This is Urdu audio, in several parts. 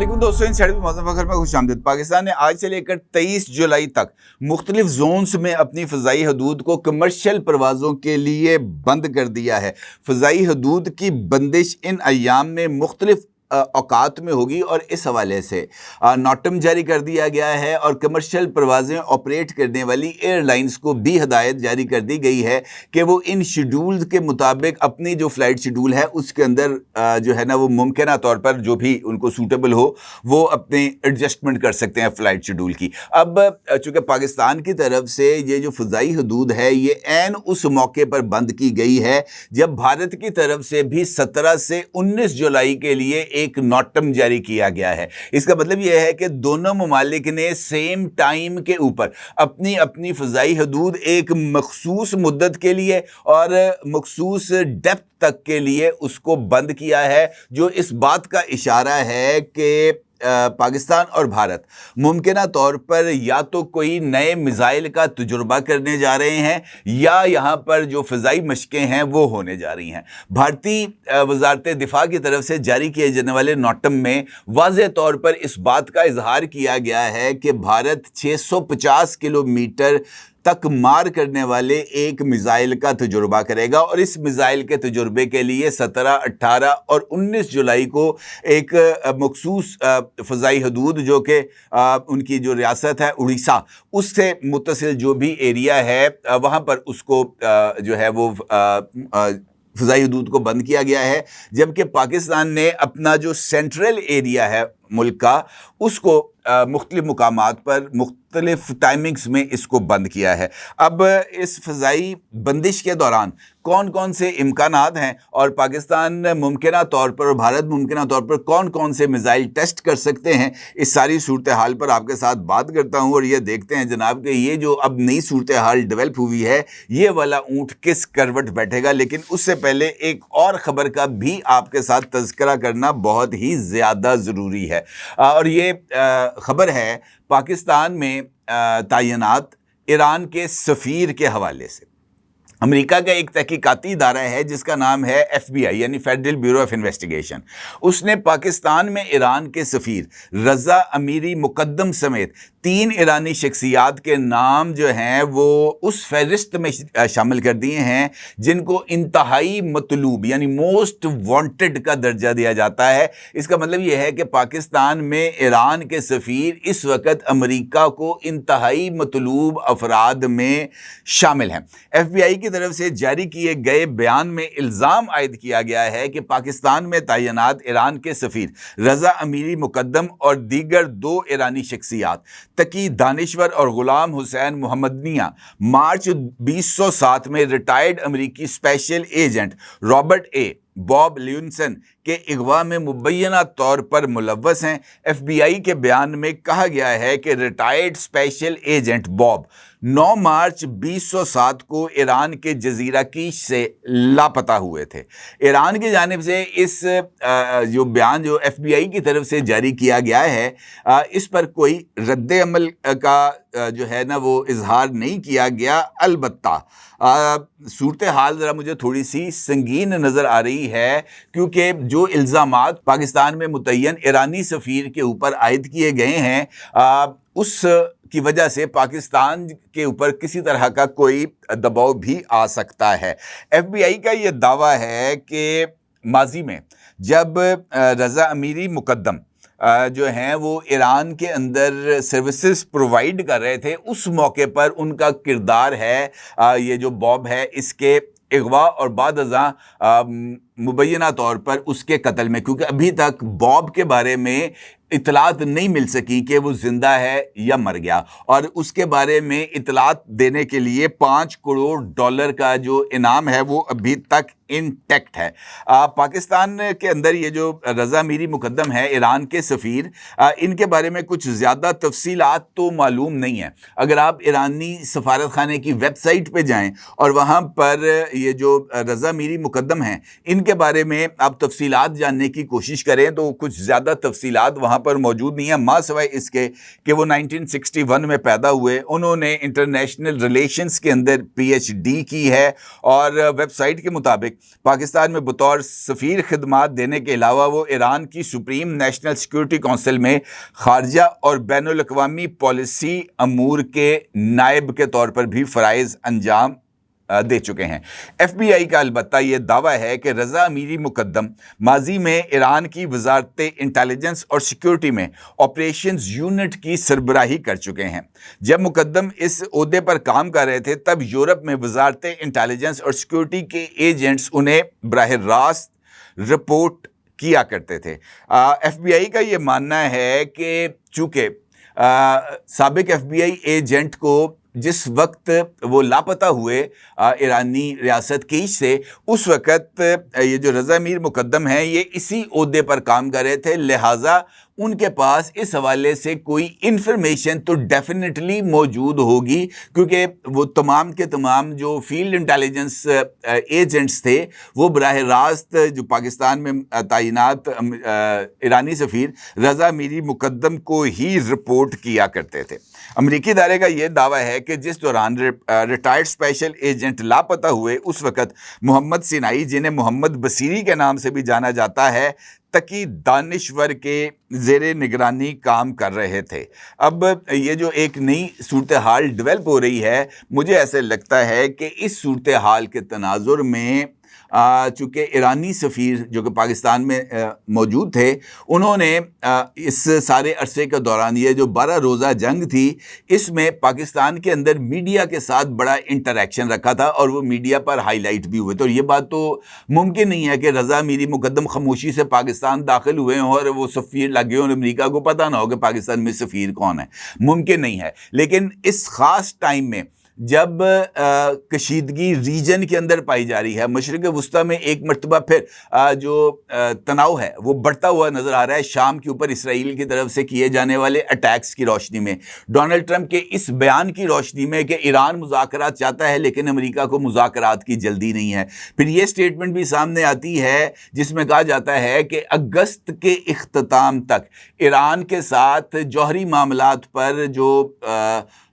علیکم دوستوں، انسائڈ وتھ معظم فخر میں خوش آمدید۔ پاکستان نے آج سے لے کر 23 جولائی تک مختلف زونز میں اپنی فضائی حدود کو کمرشل پروازوں کے لیے بند کر دیا ہے۔ فضائی حدود کی بندش ان ایام میں مختلف اوقات میں ہوگی اور اس حوالے سے نوٹم جاری کر دیا گیا ہے اور کمرشل پروازیں آپریٹ کرنے والی ایئر لائنز کو بھی ہدایت جاری کر دی گئی ہے کہ وہ ان شیڈول کے مطابق اپنی جو فلائٹ شیڈول ہے اس کے اندر جو ہے نا وہ ممکنہ طور پر جو بھی ان کو سوٹیبل ہو وہ اپنے ایڈجسٹمنٹ کر سکتے ہیں فلائٹ شیڈول کی۔ اب چونکہ پاکستان کی طرف سے یہ جو فضائی حدود ہے یہ عین اس موقع پر بند کی گئی ہے جب بھارت کی طرف سے بھی 17 سے 19 جولائی کے لیے ایک نوٹم جاری کیا گیا ہے۔ اس کا مطلب یہ ہے کہ دونوں ممالک نے سیم ٹائم کے اوپر اپنی اپنی فضائی حدود ایک مخصوص مدت کے لیے اور مخصوص ڈیپتھ تک کے لیے اس کو بند کیا ہے، جو اس بات کا اشارہ ہے کہ پاکستان اور بھارت ممکنہ طور پر یا تو کوئی نئے میزائل کا تجربہ کرنے جا رہے ہیں یا یہاں پر جو فضائی مشقیں ہیں وہ ہونے جا رہی ہیں۔ بھارتی وزارت دفاع کی طرف سے جاری کیے جانے والے نوٹم میں واضح طور پر اس بات کا اظہار کیا گیا ہے کہ بھارت 650 کلومیٹر تک مار کرنے والے ایک میزائل کا تجربہ کرے گا اور اس میزائل کے تجربے کے لیے 17، 18 اور 19 جولائی کو ایک مخصوص فضائی حدود جو کہ ان کی جو ریاست ہے اڑیسہ اس سے متصل جو بھی ایریا ہے وہاں پر اس کو جو ہے وہ فضائی حدود کو بند کیا گیا ہے، جبکہ پاکستان نے اپنا جو سینٹرل ایریا ہے ملک کا اس کو مختلف مقامات پر مختلف ٹائمنگز میں اس کو بند کیا ہے۔ اب اس فضائی بندش کے دوران کون کون سے امکانات ہیں اور پاکستان ممکنہ طور پر اور بھارت ممکنہ طور پر کون کون سے میزائل ٹیسٹ کر سکتے ہیں، اس ساری صورتحال پر آپ کے ساتھ بات کرتا ہوں اور یہ دیکھتے ہیں جناب کہ یہ جو اب نئی صورتحال ڈیولپ ہوئی ہے یہ والا اونٹ کس کروٹ بیٹھے گا۔ لیکن اس سے پہلے ایک اور خبر کا بھی آپ کے ساتھ تذکرہ کرنا بہت ہی زیادہ ضروری ہے اور یہ خبر ہے پاکستان میں تعینات ایران کے سفیر کے حوالے سے۔ امریکہ کا ایک تحقیقاتی ادارہ ہے جس کا نام ہے FBI یعنی فیڈرل بیورو آف انویسٹیگیشن، اس نے پاکستان میں ایران کے سفیر رضا امیری مقدم سمیت 3 ایرانی شخصیات کے نام جو ہیں وہ اس فہرست میں شامل کر دیے ہیں جن کو انتہائی مطلوب یعنی موسٹ وانٹڈ کا درجہ دیا جاتا ہے۔ اس کا مطلب یہ ہے کہ پاکستان میں ایران کے سفیر اس وقت امریکہ کو انتہائی مطلوب افراد میں شامل ہیں۔ FBI کی طرف سے جاری کیے گئے بیان میں الزام عائد کیا گیا ہے کہ پاکستان میں تعینات ایران کے سفیر رضا امیری مقدم اور دیگر 2 ایرانی شخصیات تقی دانشور اور غلام حسین محمدنیہ مارچ 2007 میں ریٹائرڈ امریکی اسپیشل ایجنٹ رابرٹ باب لیونسن کے اغوا میں مبینہ طور پر ملوث ہیں۔ FBI کے بیان میں کہا گیا ہے کہ ریٹائرڈ اسپیشل ایجنٹ باب 9 مارچ 2007 کو ایران کے جزیرہ کیش سے لاپتہ ہوئے تھے۔ ایران کی جانب سے اس جو بیان جو FBI کی طرف سے جاری کیا گیا ہے اس پر کوئی رد عمل کا جو ہے نا وہ اظہار نہیں کیا گیا، البتہ صورتحال ذرا مجھے تھوڑی سی سنگین نظر آ رہی ہے کیونکہ جو الزامات پاکستان میں متعین ایرانی سفیر کے اوپر عائد کیے گئے ہیں اس کی وجہ سے پاکستان کے اوپر کسی طرح کا کوئی دباؤ بھی آ سکتا ہے۔ FBI کا یہ دعویٰ ہے کہ ماضی میں جب رضا امیری مقدم جو ہیں وہ ایران کے اندر سروسز پرووائڈ کر رہے تھے اس موقع پر ان کا کردار ہے یہ جو باب ہے اس کے اغوا اور بعد ازاں مبینہ طور پر اس کے قتل میں، کیونکہ ابھی تک باب کے بارے میں اطلاعات نہیں مل سکی کہ وہ زندہ ہے یا مر گیا اور اس کے بارے میں اطلاعات دینے کے لیے $5 کروڑ کا جو انعام ہے وہ ابھی تک انٹیکٹ ہے۔ پاکستان کے اندر یہ جو رضا میری مقدم ہے ایران کے سفیر ان کے بارے میں کچھ زیادہ تفصیلات تو معلوم نہیں ہیں۔ اگر آپ ایرانی سفارت خانے کی ویب سائٹ پہ جائیں اور وہاں پر یہ جو رضا میری مقدم ہیں ان کے بارے میں آپ تفصیلات جاننے کی کوشش کریں تو کچھ زیادہ تفصیلات وہاں پر موجود نہیں ہیں، ماں سوائے اس کے کہ وہ 1961 میں پیدا ہوئے، انہوں نے انٹرنیشنل ریلیشنز کے اندر PhD کی ہے اور ویب سائٹ کے مطابق پاکستان میں بطور سفیر خدمات دینے کے علاوہ وہ ایران کی سپریم نیشنل سیکورٹی کونسل میں خارجہ اور بین الاقوامی پالیسی امور کے نائب کے طور پر بھی فرائض انجام دے چکے ہیں۔ ایف بی آئی کا البتہ یہ دعویٰ ہے کہ رضا امیری مقدم ماضی میں ایران کی وزارت انٹیلیجنس اور سیکیورٹی میں آپریشنز یونٹ کی سربراہی کر چکے ہیں۔ جب مقدم اس عہدے پر کام کر رہے تھے تب یورپ میں وزارت انٹیلیجنس اور سیکیورٹی کے ایجنٹس انہیں براہ راست رپورٹ کیا کرتے تھے۔ ایف بی آئی کا یہ ماننا ہے کہ چونکہ سابق ایف بی آئی ایجنٹ کو جس وقت وہ لاپتہ ہوئے ایرانی ریاست کیش سے، اس وقت یہ جو رضا امیر مقدم ہیں یہ اسی عہدے پر کام کر رہے تھے، لہٰذا ان کے پاس اس حوالے سے کوئی انفارمیشن تو ڈیفینیٹلی موجود ہوگی، کیونکہ وہ تمام کے تمام جو فیلڈ انٹیلیجنس ایجنٹس تھے وہ براہ راست جو پاکستان میں تعینات ایرانی سفیر رضا امیری مقدم کو ہی رپورٹ کیا کرتے تھے۔ امریکی ادارے کا یہ دعویٰ ہے کہ جس دوران ریٹائرڈ اسپیشل ایجنٹ لاپتہ ہوئے اس وقت محمد سینائی، جنہیں محمد بصیری کے نام سے بھی جانا جاتا ہے، تقی دانشور کے زیر نگرانی کام کر رہے تھے۔ اب یہ جو ایک نئی صورتحال ڈیولپ ہو رہی ہے، مجھے ایسے لگتا ہے کہ اس صورتحال کے تناظر میں چونکہ ایرانی سفیر جو کہ پاکستان میں موجود تھے، انہوں نے اس سارے عرصے کے دوران یہ جو 12 روزہ جنگ تھی، اس میں پاکستان کے اندر میڈیا کے ساتھ بڑا انٹریکشن رکھا تھا اور وہ میڈیا پر ہائی لائٹ بھی ہوئے تھے۔ اور یہ بات تو ممکن نہیں ہے کہ رضا امیری مقدم خاموشی سے پاکستان داخل ہوئے ہوں اور وہ سفیر لگے ہوں اور امریکہ کو پتہ نہ ہو کہ پاکستان میں سفیر کون ہے، ممکن نہیں ہے۔ لیکن اس خاص ٹائم میں جب کشیدگی ریجن کے اندر پائی جا رہی ہے، مشرق وسطیٰ میں ایک مرتبہ پھر جو تناؤ ہے وہ بڑھتا ہوا نظر آ رہا ہے شام کے اوپر اسرائیل کی طرف سے کیے جانے والے اٹیکس کی روشنی میں، ڈونلڈ ٹرمپ کے اس بیان کی روشنی میں کہ ایران مذاکرات چاہتا ہے لیکن امریکہ کو مذاکرات کی جلدی نہیں ہے۔ پھر یہ سٹیٹمنٹ بھی سامنے آتی ہے جس میں کہا جاتا ہے کہ اگست کے اختتام تک ایران کے ساتھ جوہری معاملات پر جو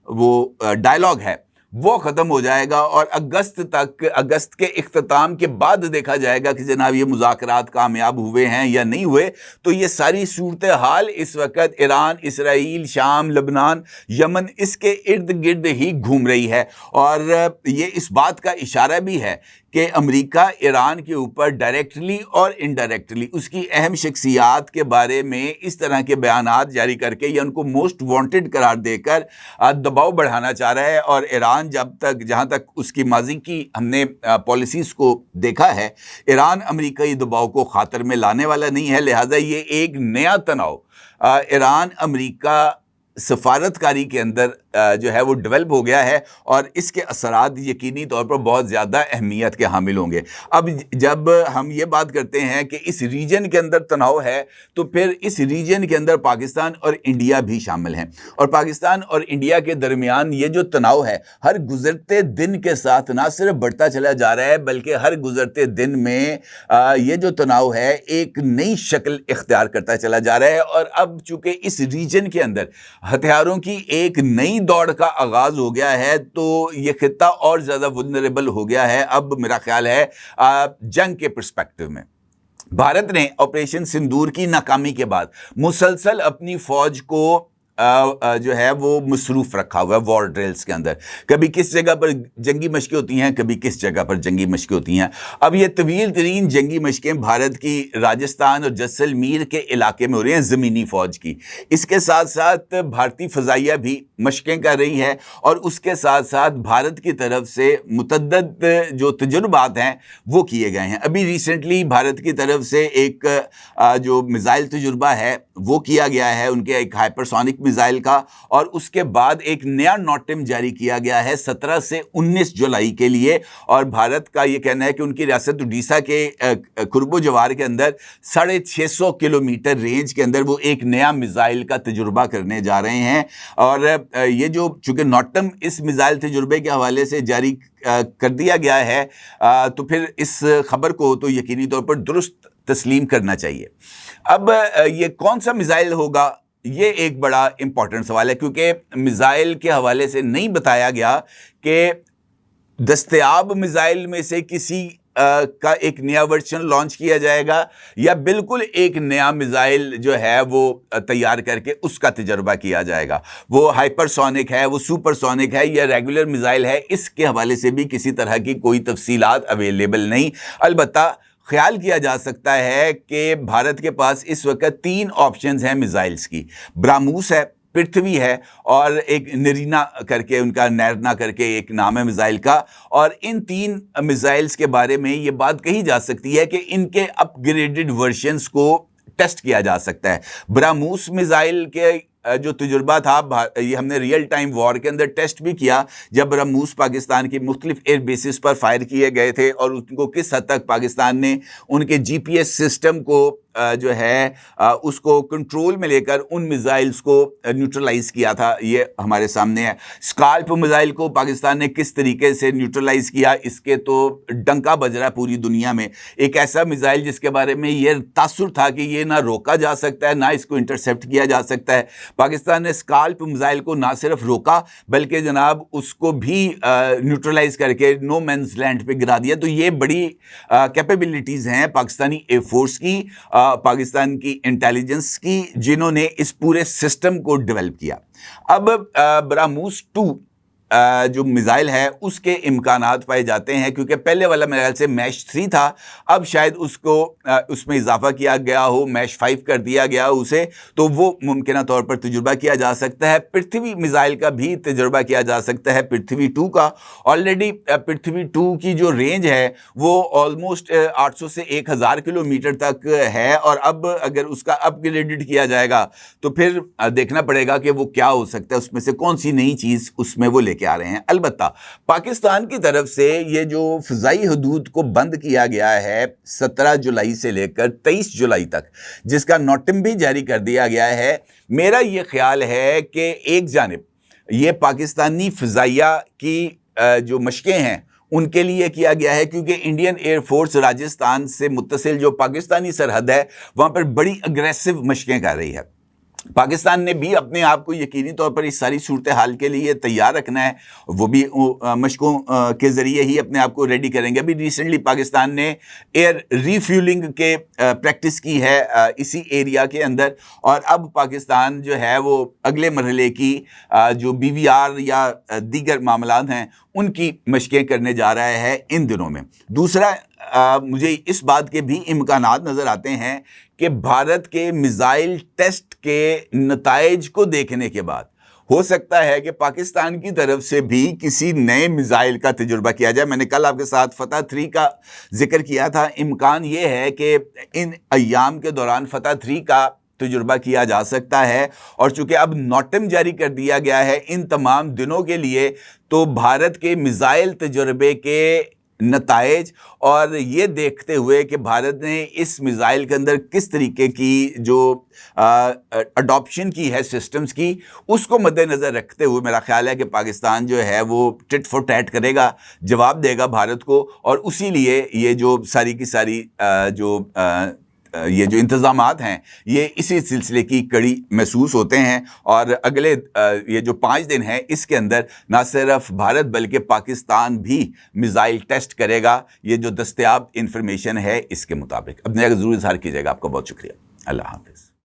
وہ ڈائلاگ ہے وہ ختم ہو جائے گا، اور اگست کے اختتام کے بعد دیکھا جائے گا کہ جناب یہ مذاکرات کامیاب ہوئے ہیں یا نہیں ہوئے۔ تو یہ ساری صورتحال اس وقت ایران، اسرائیل، شام، لبنان، یمن، اس کے ارد گرد ہی گھوم رہی ہے، اور یہ اس بات کا اشارہ بھی ہے کہ امریکہ ایران کے اوپر ڈائریکٹلی اور انڈائریکٹلی اس کی اہم شخصیات کے بارے میں اس طرح کے بیانات جاری کر کے یا ان کو موسٹ وانٹڈ قرار دے کر دباؤ بڑھانا چاہ رہا ہے۔ اور ایران جہاں تک اس کی ماضی کی ہم نے پالیسیز کو دیکھا ہے، ایران امریکائی دباؤ کو خاطر میں لانے والا نہیں ہے، لہٰذا یہ ایک نیا تناؤ ایران امریکہ سفارتکاری کے اندر جو ہے وہ ڈیولپ ہو گیا ہے، اور اس کے اثرات یقینی طور پر بہت زیادہ اہمیت کے حامل ہوں گے۔ اب جب ہم یہ بات کرتے ہیں کہ اس ریجن کے اندر تناؤ ہے، تو پھر اس ریجن کے اندر پاکستان اور انڈیا بھی شامل ہیں، اور پاکستان اور انڈیا کے درمیان یہ جو تناؤ ہے ہر گزرتے دن کے ساتھ نہ صرف بڑھتا چلا جا رہا ہے، بلکہ ہر گزرتے دن میں یہ جو تناؤ ہے ایک نئی شکل اختیار کرتا چلا جا رہا ہے۔ اور اب چونکہ اس ریجن کے اندر ہتھیاروں کی ایک نئی دوڑ کا آغاز ہو گیا ہے، تو یہ خطہ اور زیادہ ولنریبل ہو گیا ہے اب میرا خیال ہے جنگ کے پرسپیکٹو میں۔ بھارت نے آپریشن سندور کی ناکامی کے بعد مسلسل اپنی فوج کو جو ہے وہ مصروف رکھا ہوا ہے وار ڈرلز کے اندر، کبھی کس جگہ پر جنگی مشقیں ہوتی ہیں، کبھی کس جگہ پر جنگی مشقیں ہوتی ہیں۔ اب یہ طویل ترین جنگی مشقیں بھارت کی راجستھان اور جیسلمیر کے علاقے میں ہو رہی ہیں زمینی فوج کی، اس کے ساتھ ساتھ بھارتی فضائیہ بھی مشقیں کر رہی ہے، اور اس کے ساتھ ساتھ بھارت کی طرف سے متعدد جو تجربات ہیں وہ کیے گئے ہیں۔ ابھی ریسنٹلی بھارت کی طرف سے ایک جو میزائل تجربہ ہے وہ کیا گیا ہے، ان کے ایک ہائپرسونک میزائل کا، اور اس کے بعد ایک نیا نوٹم جاری کیا گیا ہے 17 سے 19 جولائی کے لیے، اور بھارت کا یہ کہنا ہے کہ ان کی ریاست اڈیشہ کے قرب و جوار کے اندر 650 کلومیٹر رینج کے اندر وہ ایک نیا میزائل کا تجربہ کرنے جا رہے ہیں۔ اور یہ جو چونکہ نوٹم اس میزائل تجربے کے حوالے سے جاری کر دیا گیا ہے، تو پھر اس خبر کو تو یقینی طور پر درست تسلیم کرنا چاہیے۔ اب یہ کون سا میزائل ہوگا، یہ ایک بڑا امپورٹنٹ سوال ہے، کیونکہ میزائل کے حوالے سے نہیں بتایا گیا کہ دستیاب میزائل میں سے کسی کا ایک نیا ورژن لانچ کیا جائے گا یا بالکل ایک نیا میزائل جو ہے وہ تیار کر کے اس کا تجربہ کیا جائے گا؟ وہ ہائپر سونک ہے، وہ سپر سونک ہے یا ریگولر میزائل ہے، اس کے حوالے سے بھی کسی طرح کی کوئی تفصیلات اویلیبل نہیں۔ البتہ خیال کیا جا سکتا ہے کہ بھارت کے پاس اس وقت 3 آپشنز ہیں میزائلز کی۔ براموس ہے، پرتھوی ہے، اور ایک نرینا کر کے ان کا، نیرنا کر کے ایک نام ہے میزائل کا۔ اور ان 3 میزائلز کے بارے میں یہ بات کہی جا سکتی ہے کہ ان کے اپ گریڈڈ ورژنز کو ٹیسٹ کیا جا سکتا ہے۔ براموس میزائل کے جو تجربہ تھا، یہ ہم نے ریئل ٹائم وار کے اندر ٹیسٹ بھی کیا، جب براموس پاکستان کی مختلف ایئر بیسز پر فائر کیے گئے تھے اور ان کو کس حد تک پاکستان نے ان کے جی پی ایس سسٹم کو جو ہے اس کو کنٹرول میں لے کر ان میزائلز کو نیوٹرلائز کیا تھا، یہ ہمارے سامنے ہے۔ اسکالپ میزائل کو پاکستان نے کس طریقے سے نیوٹرلائز کیا، اس کے تو ڈنکا بج رہا ہے پوری دنیا میں۔ ایک ایسا میزائل جس کے بارے میں یہ تاثر تھا کہ یہ نہ روکا جا سکتا ہے نہ اس کو انٹرسیپٹ کیا جا سکتا ہے، پاکستان نے اسکالپ میزائل کو نہ صرف روکا بلکہ جناب اس کو بھی نیوٹرلائز کر کے نو مینز لینڈ پہ گرا دیا۔ تو یہ بڑی کیپیبلٹیز ہیں پاکستانی ایئر فورس کی، پاکستان کی انٹیلیجنس کی، جنہوں نے اس پورے سسٹم کو ڈیولپ کیا۔ اب براموس 2 جو میزائل ہے اس کے امکانات پائے جاتے ہیں، کیونکہ پہلے والا میرے خیال سے میش 3 تھا، اب شاید اس میں اضافہ کیا گیا ہو، میش 5 کر دیا گیا ہو اسے، تو وہ ممکنہ طور پر تجربہ کیا جا سکتا ہے۔ پرتھوی میزائل کا بھی تجربہ کیا جا سکتا ہے، پرتھوی 2 کا۔ آلریڈی پرتھوی 2 کی جو رینج ہے وہ آلموسٹ 800 سے 1000 کلومیٹر تک ہے، اور اب اگر اس کا اپ گریڈڈ کیا جائے گا تو پھر دیکھنا پڑے گا کہ وہ کیا ہو سکتا ہے، اس میں سے کون سی نئی چیز اس میں وہ لے کے آ رہے ہیں۔ البتہ پاکستان کی طرف سے یہ جو فضائی حدود کو بند کیا گیا ہے 17 جولائی سے لے کر 23 جولائی تک، جس کا نوٹم بھی جاری کر دیا گیا ہے، میرا یہ خیال ہے کہ ایک جانب یہ پاکستانی فضائیہ کی جو مشقیں ہیں ان کے لیے کیا گیا ہے، کیونکہ انڈین ایئر فورس راجستھان سے متصل جو پاکستانی سرحد ہے وہاں پر بڑی اگریسو مشقیں کر رہی ہے۔ پاکستان نے بھی اپنے آپ کو یقینی طور پر اس ساری صورتحال کے لیے تیار رکھنا ہے، وہ بھی مشقوں کے ذریعے ہی اپنے آپ کو ریڈی کریں گے۔ ابھی ریسنٹلی پاکستان نے ایئر ریفیولنگ کے پریکٹس کی ہے اسی ایریا کے اندر، اور اب پاکستان جو ہے وہ اگلے مرحلے کی جو بی وی آر یا دیگر معاملات ہیں ان کی مشقیں کرنے جا رہا ہے ان دنوں میں۔ دوسرا مجھے اس بات کے بھی امکانات نظر آتے ہیں کہ بھارت کے میزائل ٹیسٹ کے نتائج کو دیکھنے کے بعد ہو سکتا ہے کہ پاکستان کی طرف سے بھی کسی نئے میزائل کا تجربہ کیا جائے۔ میں نے کل آپ کے ساتھ فتح 3 کا ذکر کیا تھا، امکان یہ ہے کہ ان ایام کے دوران فتح 3 کا تجربہ کیا جا سکتا ہے، اور چونکہ اب نوٹم جاری کر دیا گیا ہے ان تمام دنوں کے لیے، تو بھارت کے میزائل تجربے کے نتائج اور یہ دیکھتے ہوئے کہ بھارت نے اس میزائل کے اندر کس طریقے کی جو اڈاپشن کی ہے سسٹمز کی، اس کو مد نظر رکھتے ہوئے میرا خیال ہے کہ پاکستان جو ہے وہ ٹٹ فور ٹیٹ کرے گا، جواب دے گا بھارت کو، اور اسی لیے یہ جو ساری کی ساری یہ جو انتظامات ہیں یہ اسی سلسلے کی کڑی محسوس ہوتے ہیں۔ اور اگلے یہ جو 5 دن ہیں اس کے اندر نہ صرف بھارت بلکہ پاکستان بھی میزائل ٹیسٹ کرے گا، یہ جو دستیاب انفارمیشن ہے اس کے مطابق۔ اپنے ضرور اظہار کیجیے گا۔ آپ کا بہت شکریہ۔ اللہ حافظ۔